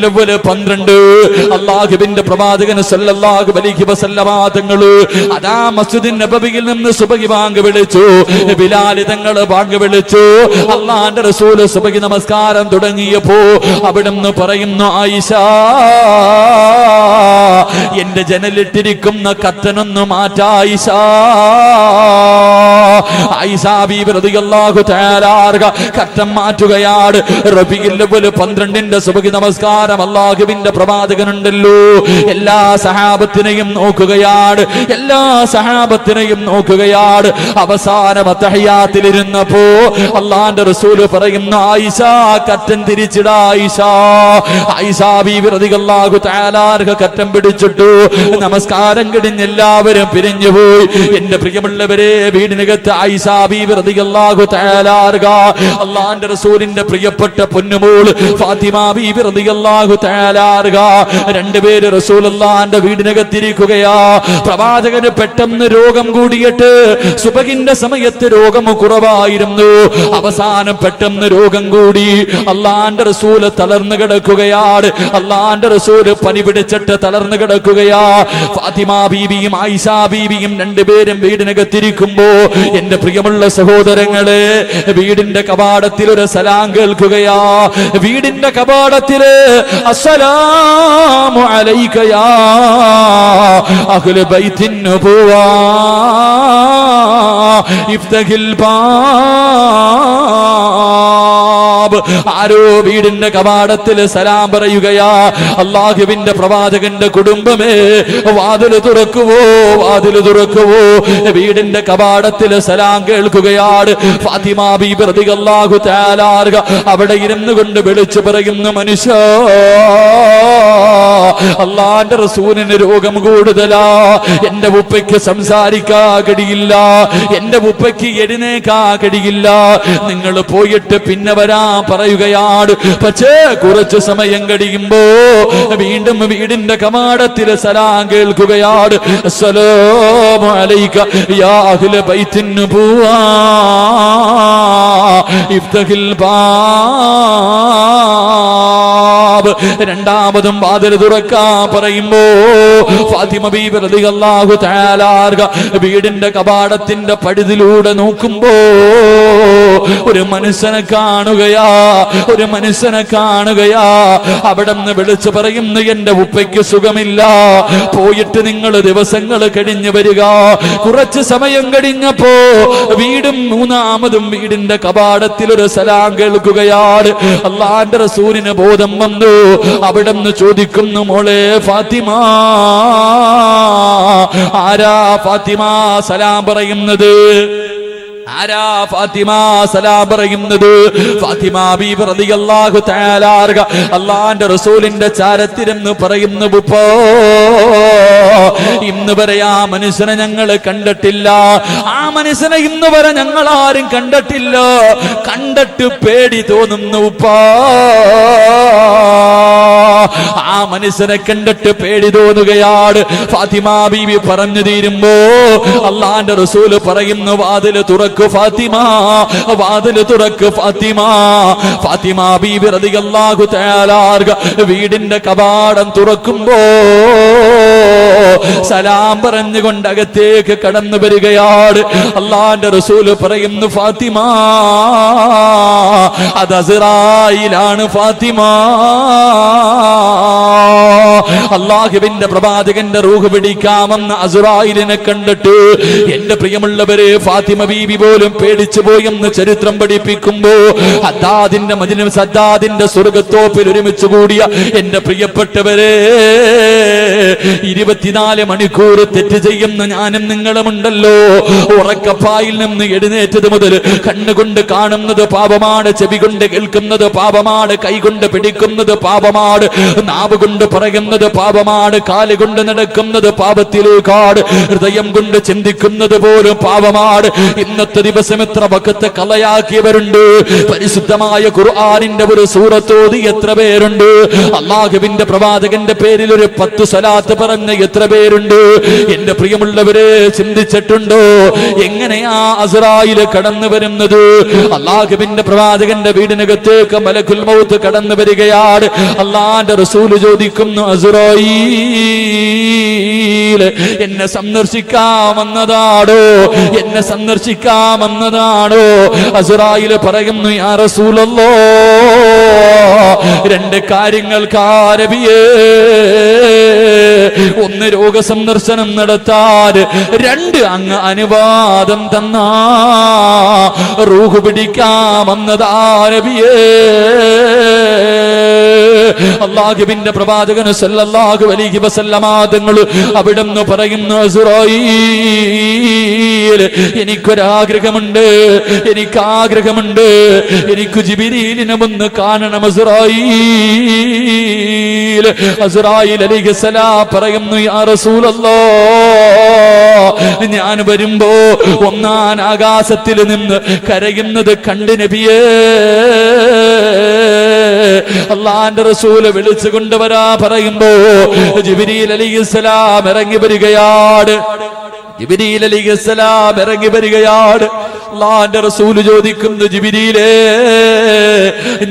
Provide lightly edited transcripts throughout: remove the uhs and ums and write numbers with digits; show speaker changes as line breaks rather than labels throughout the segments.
12 അല്ലാഹുവിന്റെ പ്രവാചകൻ സല്ലല്ലാഹു അലൈഹി വസല്ലമ തങ്ങൾ അതാ മസ്ജിദുൻ നബവിയിൽ നിന്ന് സുബ്ഹി ബാങ്ക് വിളിച്ചു. ബിലാൽ തങ്ങൾ ബാങ്ക് വിളിച്ചു. അല്ലാഹുവിന്റെ റസൂൽ സുബ്ഹി നമസ്കാരം തുടങ്ങിയപ്പോ അവിടുന്ന് പറയുന്നു, ആയിഷ, എന്റെ ജനലിട്ടിരിക്കുന്ന കത്തനൊന്നു മാറ്റാ ആയിഷ. ആയിഷ ബീബി റളിയല്ലാഹു തആല കത്തം മാറ്റുകയാണ്. റബീഉൽ അവ്വൽ 12 സുബ്ഹി നമസ്കാരം അല്ലാഹുവിന്റെ പ്രവാചകനുണ്ടല്ലോ, എല്ലാ സഹാബത്തിനെയും നോക്കുകയാണ്, എല്ലാ സഹാബത്തിനെയും നോക്കുകയാണ്. അവസാനം തഹയ്യാത്തിലിരുന്നപ്പോ അല്ലാഹുവിന്റെ റസൂൽ പറയുന്നു, ആയിഷ കറ്റൻ തിരിച്ചിടാ ആയിഷ. ആയിഷ ബീബി റളിയല്ലാഹു തആല കറ്റം പിടിച്ചിട്ടു. നമസ്കാരം കഴിഞ്ഞ് എല്ലാവരും പിരിഞ്ഞുപോയി. എന്റെ പ്രിയമുള്ളവരെ, വീടിനകത്ത് ആയിഷ ബീബി റളിയല്ലാഹു തആല അല്ലാഹുവിന്റെ റസൂലിന്റെ പ്രിയപ്പെട്ട പൊന്നുമോൾ ഫാത്തിമ ബീബി റളിയല്ലാഹു തആല രണ്ടുപേര് റസൂലുള്ളാഹിന്റെ വീടിനകത്തിരിക്കുകയാ. പ്രവാചകന് പെട്ടെന്ന് രോഗം കൂടിയിട്ട് സുബഹിന്റെ സമയത്ത് രോഗം കുറവായിരുന്നു. അവസാനം പെട്ടെന്ന് രോഗം കൂടി. അല്ലാഹുവിന്റെ റസൂൽ തളർന്നു കിടക്കുകയാണ്. അല്ലാഹുവിന്റെ റസൂൽ പനി പിടിച്ചിട്ട് തളർന്നു കിടക്കുകയാ. ഫാത്തിമ ബീബിയും ആയിഷ ബീബിയും രണ്ടുപേരും വീടിനകത്തിരിക്കുമ്പോ എന്റെ പ്രിയമുള്ള സഹോദരങ്ങളെ, വീടിന്റെ കവാടത്തിൽ ഒരു സലാം കേൾക്കുകയാ. വീടിന്റെ കവാടത്തില് അസ്സലാമു അലൈക യാ അഹ്ല ബൈത്തിൻ നബുവ ഇഫ്തഹിൽ ബാബ്. ആരോ വീടിന്റെ കവാടത്തിൽ സലാം പറയുകയാ. അല്ലാഹുവിന്റെ പ്രവാചകന്റെ കുടുംബമേ, വാതില് തുറക്കുവോ, വാതില് തുറക്കുവോ. വീടിന്റെ കവാടത്തിൽ സലാം കേൾക്കുകയാണ്. ഫാത്തിമ ബീബി റളിയല്ലാഹു തആല അവിടെ ഇരുന്നു കൊണ്ട് വിളിച്ചു പറയുന്നു, മനുഷ്യ, അല്ലാഹുവിന്റെ റസൂലിന് രോഗം കൂടുതലാ. എന്റെ ഉപ്പയ്ക്ക് സംസാരിക്കാ കഴിയില്ല, എന്റെ ഉപ്പയ്ക്ക് എഴുന്നേക്കാ കഴിയില്ല. നിങ്ങൾ പോയിട്ട് പിന്നെ വരാൻ പറയുകയാണ്. പക്ഷേ കുറച്ചു സമയം കഴിയുമ്പോ വീണ്ടും വീടിന്റെ കവാടത്തിൽ സലാം കേൾക്കുകയാണ്. അസ്സലാമു അലൈക യാ അഹ്ല ബൈത്തിൻ നബുവ ഇഫ്തഹിൽ ബാബ്. രണ്ടാമതും വാതിൽ തുറക്കാൻ പറയുമ്പോ ഫാത്തിമ ബീബി റളിയല്ലാഹു തആല വീടിന്റെ കവാടത്തിന്റെ പടിതിലൂടെ നോക്കുമ്പോ ഒരു മനുഷ്യനെ കാണുകയാ, ഒരു മനുഷ്യനെ കാണുകയാ. അവിടെ നിന്ന് വിളിച്ചു പറയുന്നു, എന്റെ ഉപ്പയ്ക്ക് സുഖമില്ല, പോയിട്ട് നിങ്ങൾ ദിവസങ്ങൾ കഴിഞ്ഞു വരിക. കുറച്ച് സമയം കഴിഞ്ഞപ്പോ വീടും മൂന്നാമതും വീടിന്റെ കവാടത്തിൽ ഒരു സലാം കേൾക്കുകയാണ്. അല്ലാഹുവിന്റെ റസൂലിന് ബോധം വന്നു. അവിടെ നിന്ന് ചോദിക്കുന്നു, മോളെ ഫാത്തിമ, ആരാ ഫാത്തിമ സലാം പറയുന്നത്? ആരാ ഫാത്തിമ സലാം പറയുന്നത്? ഫാത്തിമ ബീബി റളിയല്ലാഹു തആല അല്ലാഹുവിന്റെ റസൂലിന്റെ ചാരത്തിരുന്ന് പറയുന്നു, ഉപ്പോ, ഇന്ന് വരെ ആ മനുഷ്യനെ ഞങ്ങൾ കണ്ടിട്ടില്ല. ആ മനുഷ്യനെ ഇന്ന് വരെ ഞങ്ങൾ ആരും കണ്ടിട്ടില്ല. കണ്ടിട്ട് പേടി തോന്നുന്നു ഉപ്പാ. ആ മനുഷ്യനെ കണ്ടിട്ട് പേടി തോന്നുകയാണ്. ഫാത്തിമ ബീബി പറഞ്ഞു തീരുമ്പോ അല്ലാഹുവിന്റെ റസൂല് പറയുന്നു, വാതിൽ തുറക്ക് ഫാത്തിമ, വാതിൽ തുറക്ക് ഫാത്തിമ. ഫാത്തിമ ബീബി റളിയല്ലാഹു തആല വീടിന്റെ കവാടം തുറക്കുമ്പോ സലാം പറഞ്ഞുകൊണ്ട് അകത്തേക്ക് കടന്നു വരികയാണ്. അല്ലാഹുവിന്റെ റസൂല് പറയുന്നു, ഫാത്തിമ, അത് അസ്റായിലാണ് ഫാത്തിമ. അല്ലാഹുവിന്റെ പ്രവാചകന്റെ റൂഹ് പിടിക്കാമെന്ന് അസ്റായിലിനെ കണ്ടിട്ട് എന്റെ പ്രിയമുള്ളവരെ, ഫാത്തിമ ബീബി പോലും പേടിച്ചു പോയെന്ന് ചരിത്രം പഠിപ്പിക്കുമ്പോ ഹദ്ദാദിന്റെ മജ്‌ലിസ്, ഹദ്ദാദിന്റെ സ്വർഗ്ഗത്തോപ്പിൽ ഒരുമിച്ച് കൂടിയ എന്റെ പ്രിയപ്പെട്ടവരെ, 24 മണിക്കൂർ തെറ്റ് ചെയ്യുന്ന ഞാനും നിങ്ങളുമുണ്ടല്ലോ. ഉറക്കപ്പായിൽ നിന്ന് എഴുന്നേറ്റത് മുതൽ കണ്ണുകൊണ്ട് കാണുന്നത് പാപമാണ്, ചെവി കൊണ്ട് കേൾക്കുന്നത് പാപമാണ്, കൈ കൊണ്ട് പിടിക്കുന്നത് പാപമാണ്, നാവ് കൊണ്ട് പറയുന്നത് പാപമാണ്, കാലുകൊണ്ട് നടക്കുന്നത് പാപത്തിലേക്കാട്, ഹൃദയം കൊണ്ട് ചിന്തിക്കുന്നത് പോലും പാപമാണ്. ഇന്നത്തെ ദിവസം എത്ര വഖത്ത് കളയാക്കിയവരുണ്ട്? പരിശുദ്ധമായ ഖുർആനിന്റെ ഒരു സൂറത്തോതി എത്ര പേരുണ്ട്? അല്ലാഹുവിന്റെ പ്രവാചകന്റെ പേരിൽ ഒരു 10 സ്വലാത്ത് പറഞ്ഞ എത്ര പേരുണ്ട്? എന്റെ പ്രിയമുള്ളവരെ, ചിന്തിച്ചിട്ടുണ്ടോ എങ്ങനെയാ അസ്റായിൽ കടന്നു വരുന്നത്? അല്ലാഹുവിന്റെ പ്രവാചകന്റെ വീടിനകത്തേക്ക് മലക്കുൽ മൗത്ത് കടന്നു വരികയാണ്. അല്ലാഹുവിന്റെ റസൂൽ ചോദിക്കുന്നു, അസ്റായീൽ എന്നെ സന്ദർശിക്കാമെന്നതാണോ? എന്നെ സന്ദർശിക്കാമെന്നതാണോ? അസ്റായീൽ പറയുന്നു, യാ റസൂലല്ലാഹ്, 2 കാര്യങ്ങൾക്ക് നബിയേ. ഒന്ന് രോഗസന്ദർശനം നടത്താൻ, 2 അങ്ങ് അനുവാദം തന്ന റൂഹ് പിടിക്കാമെന്നതാ നബിയേ. അല്ലാഹുവിന്റെ പ്രവാചകൻ സല്ലല്ലാഹു അലൈഹി വസല്ലമ തങ്ങൾ അവിടുന്ന് പറയുന്നു, അസ്റായീൽ എനിക്കൊരാഗ്രഹമുണ്ട്, എനിക്കാഗ്രഹമുണ്ട്, എനിക്ക് ജിബ്രീലിനെ ഒന്ന് കാണണം അസ്റായീൽ. അസ്റായീൽ അലൈഹിസ്സലാം പറയുന്നു, യാ റസൂലല്ലാഹ്, ഞാൻ വരുമ്പോ ഒന്നാം ആകാശത്തിൽ നിന്ന് കരയുന്നത് കണ്ട് നബിയേ. അല്ലാഹുവിന്റെ റസൂല് വിളിച്ചു കൊണ്ടുവരാ പറയുമ്പോ ജിബ്രീൽ അലൈഹിസ്സലാം ഇറങ്ങി വരികയാണ്. ജിബ്രീൽ അലൈഹിസ്സലാം ഇറങ്ങി വരികയാണ്. അല്ലാഹുവിന്റെ റസൂല് ചോദിക്കുന്നു, ജിബ്രീലേ,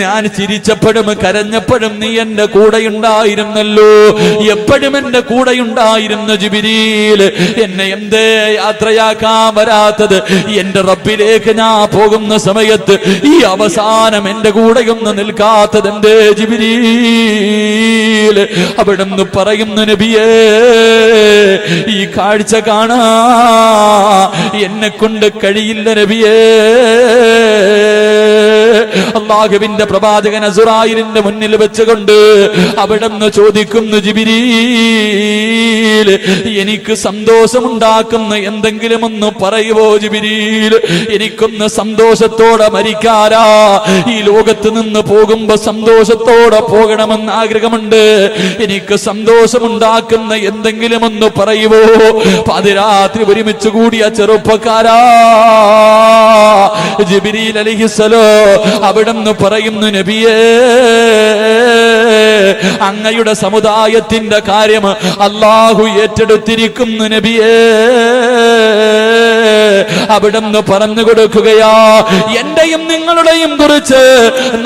ഞാൻ ചിരിച്ചപ്പോഴും കരഞ്ഞപ്പോഴും നീ എന്റെ കൂടെയുണ്ടായിരുന്നല്ലോ, എപ്പോഴും എന്റെ കൂടെയുണ്ടായിരുന്ന ജിബ്രീൽ, എന്നെ എന്തേ യാത്രയാക്കാൻ വരാത്തത്? എന്റെ റബ്ബിലേക്ക് ഞാൻ പോകുന്ന സമയത്ത് ഈ അവസാനം എന്റെ കൂടെയൊന്ന് നിൽക്കാത്തത് എന്തേ ജിബ്രീൽ? അവിടുന്ന് പറയുന്നു, നബിയേ, ഈ കാഴ്ച കാണാ എന്നെ കൊണ്ട് കഴിയില്ല നബിയേ. അല്ലാഹുവിന്റെ പ്രവാചകൻ അസ്റായീലിന്റെ മുന്നിൽ വെച്ചുകൊണ്ട് അവിടുന്ന് ചോദിക്കുന്നു, ജിബ്രീൽ, എനിക്ക് സന്തോഷമുണ്ടാക്കുന്ന എന്തെങ്കിലും ഒന്ന് പറയുവോ ജിബ്രീൽ? എനിക്കൊന്ന് സന്തോഷത്തോടെ മരിക്കാരാ, ഈ ലോകത്ത് നിന്ന് പോകുമ്പോ സന്തോഷത്തോടെ പോകണമെന്ന് ആഗ്രഹമുണ്ട്. എനിക്ക് സന്തോഷമുണ്ടാക്കുന്ന എന്തെങ്കിലും ഒന്ന് പറയുവോ? പാതിരാത്രി ഒരുമിച്ച് കൂടിയ ചെറുപ്പക്കാരാ, ജിബ്രീൽ അലൈഹിസ്സലാം അവിടുന്ന് പറയുന്നു, നബിയേ, അങ്ങയുടെ സമുദായത്തിന്റെ കാര്യം അല്ലാഹു ഏറ്റെടുത്തിരിക്കുന്നു നബിയേ. അവിടുന്ന് പറഞ്ഞു കൊടുക്കുകയാ, എന്റെയും നിങ്ങളുടെയും കുറിച്ച്,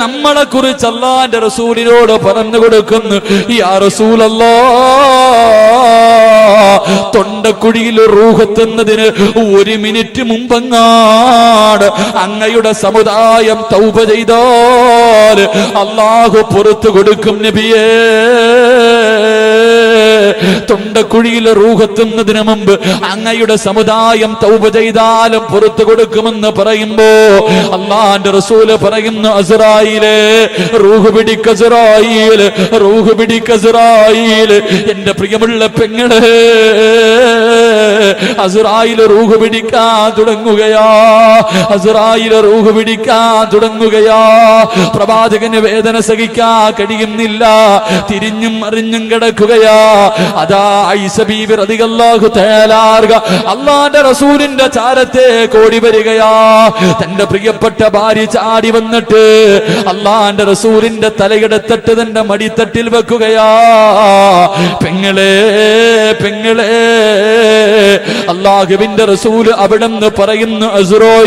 നമ്മളെ കുറിച്ച് അല്ലാഹുവിന്റെ റസൂലിനോട് പറഞ്ഞു കൊടുക്കുന്നു, യാ റസൂലല്ലാഹ്, തൊണ്ടക്കുഴിയിൽ റൂഹെത്തുന്നതിന് 1 മിനിറ്റ് മുമ്പെങ്ങാട് അങ്ങയുടെ സമുദായം തൗബ ചെയ്താൽ അല്ലാഹു പുറത്തു കൊടുക്കും നബിയേ. തൊണ്ടക്കുഴിയിൽ റൂഹെത്തുന്നതിന് മുമ്പ് അങ്ങയുടെ സമുദായം തൗബ ചെയ്താലും പുറത്തു കൊടുക്കുമെന്ന് പറയുമ്പോ അല്ലാഹുവിന്റെ റസൂല് പറയുന്നു, അസ്റായീലേ, റൂഹ് പിടിക്ക അസ്റായീൽ, റൂഹ് പിടിക്ക അസ്റായീൽ. എന്റെ പ്രിയമുള്ള പെങ്ങളെ, അസ്റായീൽ റൂഹ് പിടിക്കാൻ തുടങ്ങുകയാ, അസ്റായീൽ റൂഹ് പിടിക്കാൻ തുടങ്ങുകയാ. പ്രവാചകന് വേദന സഹിക്കാൻ കഴിയുന്നില്ല, തിരിഞ്ഞും അറിഞ്ഞും കിടക്കുകയാ. അതാ ആയിഷ ബീവി റളിയല്ലാഹു തആല അല്ലാഹുവിന്റെ റസൂലിന്റെ ചാരത്തെ കോടി വരികയാ. തന്റെ പ്രിയപ്പെട്ട ഭാര്യ ചാടി വന്നിട്ട് അല്ലാഹുവിന്റെ റസൂലിന്റെ തലയെടുത്തിട്ട് തന്റെ മടിത്തട്ടിൽ വെക്കുകയാ. പെങ്ങളെ, പെങ്ങളെ, അല്ലാഹുവിന്റെ റസൂല് അവിടെന്ന് പറയുന്നു, അസ്റായീൽ,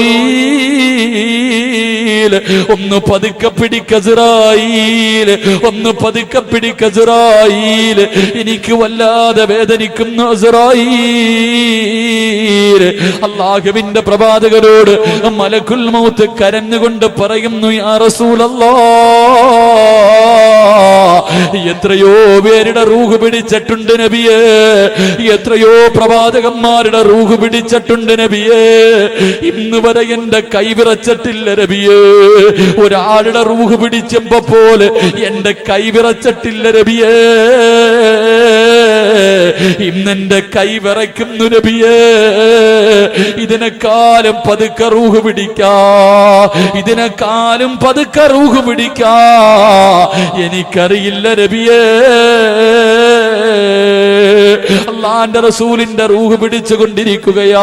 ഒന്ന് പതുക്കെ പിടിക്ക അസ്റായീൽ, ഒന്ന് പതുക്കെ പിടിക്ക അസ്റായീൽ, എനിക്ക് വല്ലാതെ വേദനിക്കുന്നു അസ്റായീൽ. അല്ലാഹുവിന്റെ പ്രവാചകരോട് മലക്കുൽ മൗത്ത് കരഞ്ഞുകൊണ്ട് പറയുന്നു, യാ റസൂലല്ലാഹ്, എത്രയോ പേരുടെ റൂഹ് പിടിച്ചിട്ടുണ്ട് നബിയേ, എത്രയോ പ്രവാചകന്മാരുടെ റൂഹ് പിടിച്ചിട്ടുണ്ട് നബിയേ, ഇന്ന് വരെ എന്റെ കൈ വിറച്ചിട്ടില്ല നബിയേ. ഒരാളുടെ റൂഹ് പിടിച്ചപ്പോ പോലെ എന്റെ കൈ വിറച്ചിട്ടില്ല നബിയേ. ഇന്നെന്റെ കൈ വിറയ്ക്കുന്നു നബിയേ. ഇതിനെക്കാളും പതുക്കെ റൂഹ് പിടിക്കാ, ഇതിനെക്കാളും പതുക്കെ റൂഹ് പിടിക്കാ എനിക്കറിയില്ല നബിയേ. അള്ളാന്റെ റസൂലിന്റെ റൂഹ് പിടിച്ചുകൊണ്ടിരിക്കുകയാ.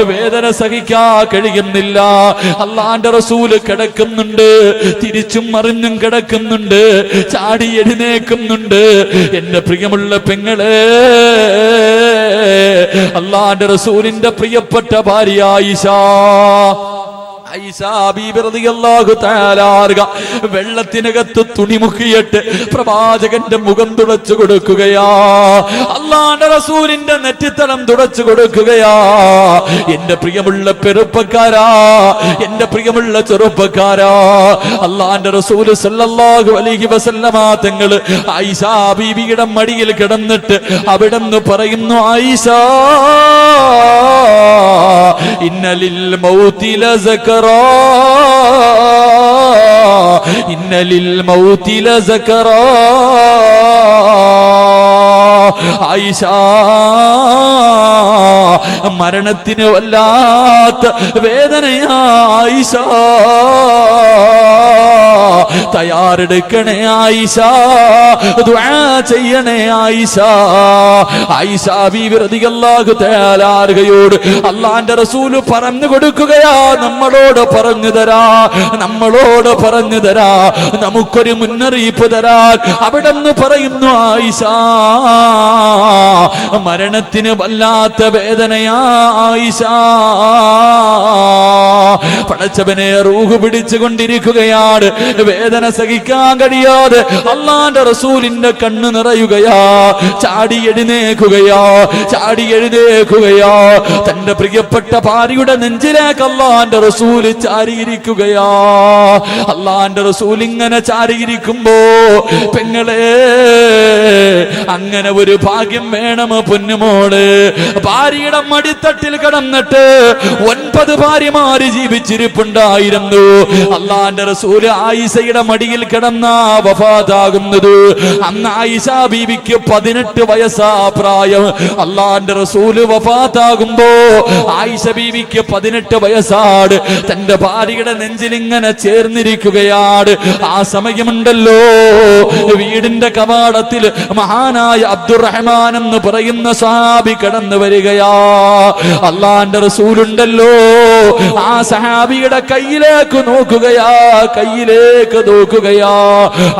വേദന സഹിക്കാ കഴിയുന്നില്ല. അള്ളാന്റെ റസൂല് കിടക്കുന്നുണ്ട്, തിരിച്ചും മറിഞ്ഞും കിടക്കുന്നുണ്ട്, ചാടി എഴുന്നേക്കുന്നുണ്ട്. എന്റെ പ്രിയമുള്ള പെങ്ങളെ, അള്ളാന്റെ റസൂലിന്റെ പ്രിയപ്പെട്ട ഭാര്യ ആയിഷ വെള്ളത്തിനകത്ത് തുണി മുക്കിയിട്ട് പ്രവാചകന്റെ മുഖം തുടച്ചു കൊടുക്കുകയാ. അള്ളാന്റെ റസൂലിന്റെ നെറ്റിത്തടം തുടച്ചു കൊടുക്കുകയാ. എന്റെ പ്രിയമുള്ള ചെറുപ്പക്കാരാ, എന്റെ പ്രിയമുള്ള ചെറുപ്പക്കാരാ, അള്ളാന്റെ റസൂല് സല്ലല്ലാഹു അലൈഹി വസല്ലമ തങ്ങള് ആയിഷാ ബീവിയുടെ മടിയിൽ കിടന്നിട്ട് അവിടെന്ന് പറയുന്നു, ആയിഷ ഇന്നലിൽ മൗതി ലസകറാ, ഇന്നലിൽ മൗതി ലസകറാ. ആയിഷ, മരണത്തിന് വല്ലാത്ത വേദനയാ ആയിഷ, തയ്യാറെടുക്കണേ ആയിഷ, ദുആ ചെയ്യണേ ആയിഷ. ആയിഷ ബീവി റളിയല്ലാഹു തആല അൻഹയോട് അല്ലാഹുവിന്റെ റസൂല് പറഞ്ഞു കൊടുക്കുകയാ, നമ്മളോട് പറഞ്ഞു തരാ, നമ്മളോട് പറഞ്ഞു തരാ, നമുക്കൊരു മുന്നറിയിപ്പ് തരാൻ. അവിടെന്ന് പറയുന്നു, ആയിഷ മരണത്തിന് വല്ലാത്ത വേദനയാ ആയിഷ. പടച്ചവനെ റൂഹ് പിടിച്ചുകൊണ്ടിരിക്കുകയാണ്, വേദന സഹിക്കാൻ കഴിയാതെ അള്ളാന്റെ റസൂലിന്റെ കണ്ണ് നിറയുകയാ. ചാടി എഴുന്നേക്കുകയാ, ചാടി എഴുന്നേക്കുകയാ. തന്റെ പ്രിയപ്പെട്ട ഭാര്യയുടെ നെഞ്ചിലേക്ക് അള്ളാന്റെ റസൂല് ചാരിയിരിക്കുകയാ. അള്ളാന്റെ റസൂൽ ഇങ്ങനെ ചാരിയിരിക്കുമ്പോ, പെങ്ങളെ, അങ്ങനെ ഒരു ഭാഗ്യം വേണം പൊന്നുമോള്. ഭാര്യയുടെ മടിത്തട്ടിൽ കിടന്നിട്ട് 9 ഭാര്യമാര് ജീവിച്ചിരിപ്പുണ്ടായിരുന്നു. അള്ളാന്റെ റസൂല് ആയിഷയുടെ മടിയിൽ കിടന്ന വഫാത്താകുന്നത്. അന്ന് ആയിഷ ബീവിക്ക് 18 വയസ്സാ പ്രായം. അള്ളാന്റെ റസൂല് വഫാത്താകുമ്പോ ആയിഷ ബീവിക്ക് 18 വയസ്സാണ്. തന്റെ ഭാര്യയുടെ നെഞ്ചിൽ ഇങ്ങനെ ചേർന്നിരിക്കുകയാണ്. ആ സമയമുണ്ടല്ലോ, വീടിന്റെ കവാടത്തിൽ മഹാനായ അബ്ദുറഹ്മാൻ എന്ന് പറയുന്ന സഹാബി കടന്നു വരികയാ. അള്ളാന്റെ റസൂലുണ്ടല്ലോ, ആ സഹാബിയുടെ കയ്യിലേക്ക് നോക്കുകയാ, കയ്യിലേക്ക് നോക്കുകയാ.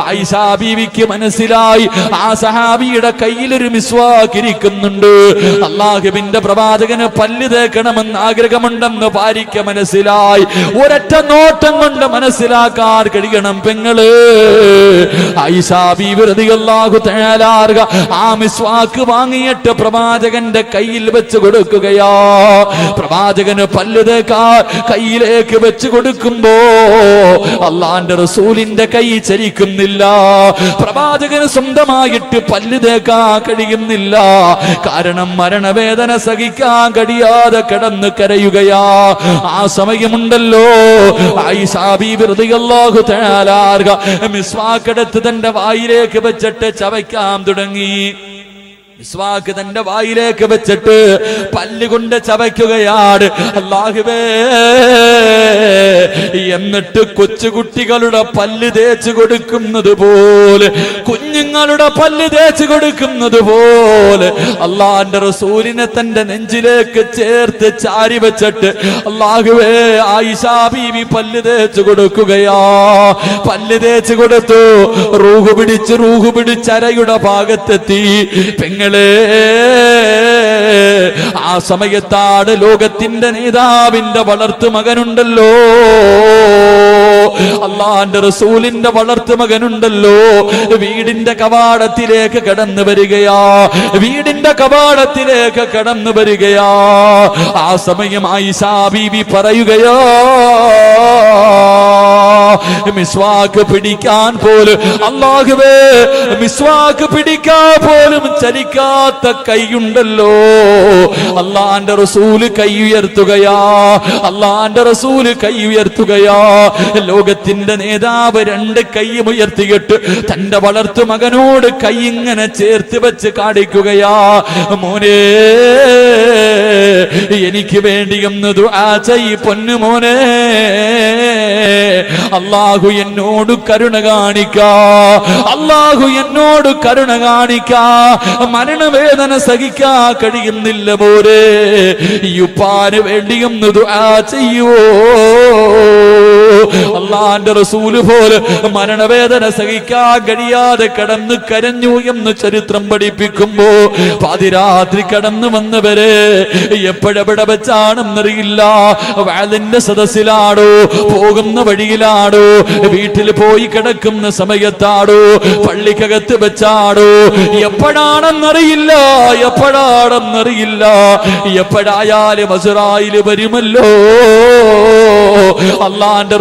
ആയിഷ ബീവിക്ക് മനസ്സിലായി ആ സഹാബിയുടെ കയ്യിലൊരു മിസ്വാക്ക് ഇരിക്കുന്നുണ്ട്. അള്ളാഹുവിന്റെ പ്രവാചകന് പല്ല് തേക്കണമെന്ന് ആഗ്രഹമുണ്ടെന്ന് ഭാര്യയ്ക്ക് മനസ്സിലായി. ഒരൊറ്റ നോട്ടം കൊണ്ട് മനസ്സിലാക്കാൻ കഴിയണം പെങ്ങള്. ആയിഷ ബീവി റളിയല്ലാഹു തആല അൻഹ ആ മിസ്വാക്ക് വാങ്ങിയിട്ട് പ്രവാചകന്റെ കയ്യിൽ വെച്ച് കൊടുക്കുകയാ. പ്രവാചകന് പല്ല് തേക്കാൻ കയ്യിലേക്ക് വെച്ച് കൊടുക്കുമ്പോ അള്ളാന്റെ റസൂലിന്റെ കൈ ചലിക്കുന്നില്ല. പ്രവാചകന് സ്വന്തമായിട്ട് പല്ല് തേക്കാൻ കഴിയുന്നില്ല. കാരണം മരണവേദന സഹിക്കാൻ കഴിയാതെ കിടന്ന് കരയുകയാ. ആ സമയമുണ്ടല്ലോ, ആയിഷ ബീവി റളിയല്ലാഹു തആല അൻഹ മിസ്വാക്ക് എടുത്ത് തന്റെ വായിലേക്ക് വെച്ചിട്ട് ചവയ്ക്കാൻ തുടങ്ങി. മിസ്വാക്ക് തന്റെ വായിലേക്ക് വെച്ചിട്ട് പല്ലുകൊണ്ട് ചവയ്ക്കുകയാണ്. അല്ലാഹുവേ, എന്നിട്ട് കൊച്ചുകുട്ടികളുടെ പല്ല് തേച്ച് കൊടുക്കുന്നത് പോലെ, കുഞ്ഞുങ്ങളുടെ പല്ല് തേച്ച് കൊടുക്കുന്നത് പോലെ അള്ളാന്റെ റസൂലിനെ തന്റെ നെഞ്ചിലേക്ക് ചേർത്ത് ചാരി വെച്ചിട്ട് അല്ലാഹുവേ, ആയിഷ ബീവി പല്ല് തേച്ച് കൊടുക്കുകയാ. പല്ല് തേച്ച് കൊടുത്തു. റൂഹ് പിടിച്ച് അരയുടെ ഭാഗത്തെത്തി. പെങ്ങളെ, ആ സമയത്താണ് ലോകത്തിന്റെ നേതാവിന്റെ വളർത്തു മകനുണ്ടല്ലോ, അള്ളാന്റെ റസൂലിന്റെ വളർത്തു മകനുണ്ടല്ലോ, വീടിന്റെ കവാടത്തിലേക്ക് കടന്നു വരികയാ. വീടിന്റെ കവാടത്തിലേക്ക് കടന്നു വരികയാ. ആ സമയം ആയിഷ ബീവി പറയുകയാ, മിസ്വാക്ക് പിടിക്കാൻ പോലും, അല്ലാഹുവേ, മിസ്വാക്ക് പിടിക്കാൻ പോലും ചലിക്കാത്ത കൈയുണ്ടല്ലോ. അള്ളാന്റെ റസൂല് കൈ ഉയർത്തുകയാ. അള്ളാന്റെ റസൂല് കൈ ഉയർത്തുകയാ. ലോകത്തിന്റെ നേതാവ് 2 കൈയും ഉയർത്തിയിട്ട് തന്റെ വളർത്തു മകനോട് കൈ ഇങ്ങനെ ചേർത്ത് വെച്ച് കാണിക്കുകയാ. മോനെ, എനിക്ക് വേണ്ടി ഒന്ന് ദുആ ചെയ്യ് പൊന്നു മോനെ. അല്ലാഹു എന്നോട് കരുണ കാണിക്കാ, അല്ലാഹു എന്നോട് കരുണ കാണിക്കാ. മരണവേദന സഹിക്കാ കഴിയുന്നില്ല പോരെ, ഈ ഉപ്പാന് വേണ്ടിയൊന്ന് ദുആ ചെയ്യുവോ? അല്ലാഹുവിന്റെ റസൂല് പോലെ മരണവേദന സഹിക്കാൻ കഴിയാതെ കടന്ന് കരഞ്ഞു എന്ന് ചരിത്രം പഠിപ്പിക്കുമ്പോ പാതിരാത്രി കടന്നു വന്നവരെ എപ്പോഴെവിടെ വെച്ചാണെന്നറിയില്ല. വാലിന്റെ സദസ്സിലാടോ, പോകുന്ന വഴിയിലാടോ, വീട്ടിൽ പോയി കിടക്കുന്ന സമയത്താടോ, പള്ളിക്കകത്ത് വെച്ചാടോ, എപ്പോഴാണെന്നറിയില്ല, എപ്പോഴാണെന്നറിയില്ല. എപ്പോഴായാലും അസ്റായിൽ വരുമല്ലോ. അല്ലാഹുവിന്റെ